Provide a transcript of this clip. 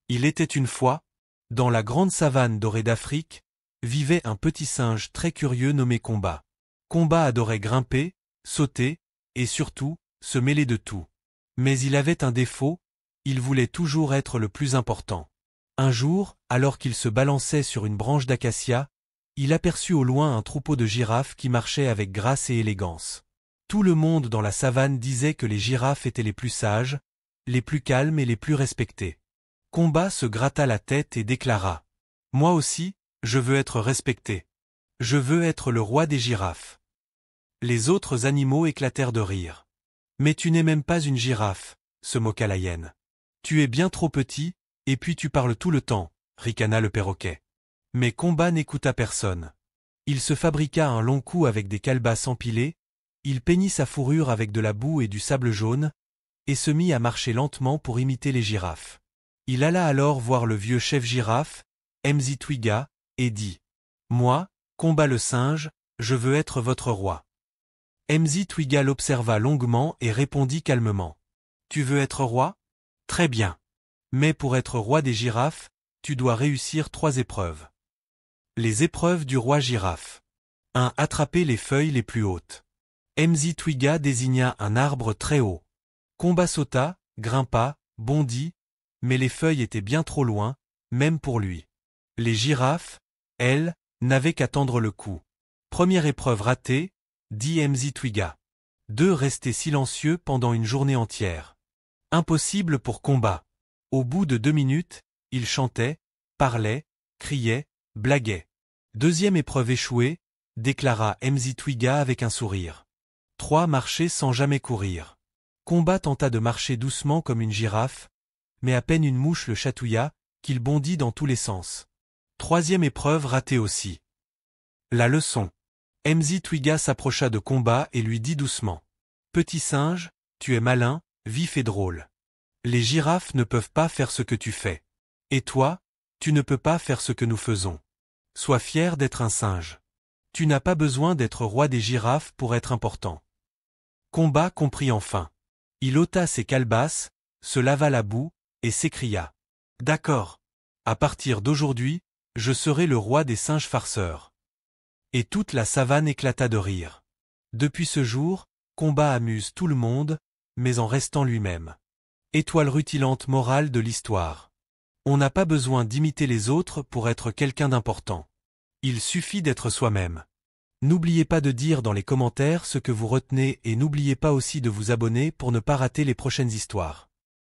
Il était une fois, dans la grande savane dorée d'Afrique, vivait un petit singe très curieux nommé Comba. Comba adorait grimper, sauter, et surtout, se mêler de tout. Mais il avait un défaut, il voulait toujours être le plus important. Un jour, alors qu'il se balançait sur une branche d'acacia, il aperçut au loin un troupeau de girafes qui marchait avec grâce et élégance. Tout le monde dans la savane disait que les girafes étaient les plus sages, les plus calmes et les plus respectées. Comba se gratta la tête et déclara « Moi aussi, je veux être respecté. Je veux être le roi des girafes. » Les autres animaux éclatèrent de rire. « Mais tu n'es même pas une girafe, » se moqua la hyène. « Tu es bien trop petit, et puis tu parles tout le temps, » ricana le perroquet. Mais Comba n'écouta personne. Il se fabriqua un long cou avec des calebasses empilées, il peignit sa fourrure avec de la boue et du sable jaune, et se mit à marcher lentement pour imiter les girafes. Il alla alors voir le vieux chef girafe, Mzitwiga, et dit « Moi, Comba le singe, je veux être votre roi. » Mzitwiga l'observa longuement et répondit calmement « Tu veux être roi? Très bien. Mais pour être roi des girafes, tu dois réussir 3 épreuves. » Les épreuves du roi girafe. 1. Attraper les feuilles les plus hautes. Mzitwiga désigna un arbre très haut. Comba sauta, grimpa, bondit, mais les feuilles étaient bien trop loin, même pour lui. Les girafes, elles, n'avaient qu'à tendre le cou. Première épreuve ratée, dit Mzitwiga. 2. Rester silencieux pendant une journée entière. Impossible pour Comba. Au bout de 2 minutes, il chantait, parlait, criait, blaguait. Deuxième épreuve échouée, déclara Mzitwiga avec un sourire. 3. Marcher sans jamais courir. Comba tenta de marcher doucement comme une girafe, mais à peine une mouche le chatouilla, qu'il bondit dans tous les sens. Troisième épreuve ratée aussi. La leçon. Mzitwiga s'approcha de Comba et lui dit doucement. « Petit singe, tu es malin, vif et drôle. Les girafes ne peuvent pas faire ce que tu fais. Et toi, tu ne peux pas faire ce que nous faisons. Sois fier d'être un singe. Tu n'as pas besoin d'être roi des girafes pour être important. » Comba comprit enfin. Il ôta ses calebasses, se lava la boue, et s'écria. « D'accord. À partir d'aujourd'hui, je serai le roi des singes farceurs. » Et toute la savane éclata de rire. Depuis ce jour, Comba amuse tout le monde, mais en restant lui-même. Étoile rutilante morale de l'histoire. On n'a pas besoin d'imiter les autres pour être quelqu'un d'important. Il suffit d'être soi-même. N'oubliez pas de dire dans les commentaires ce que vous retenez et n'oubliez pas aussi de vous abonner pour ne pas rater les prochaines histoires.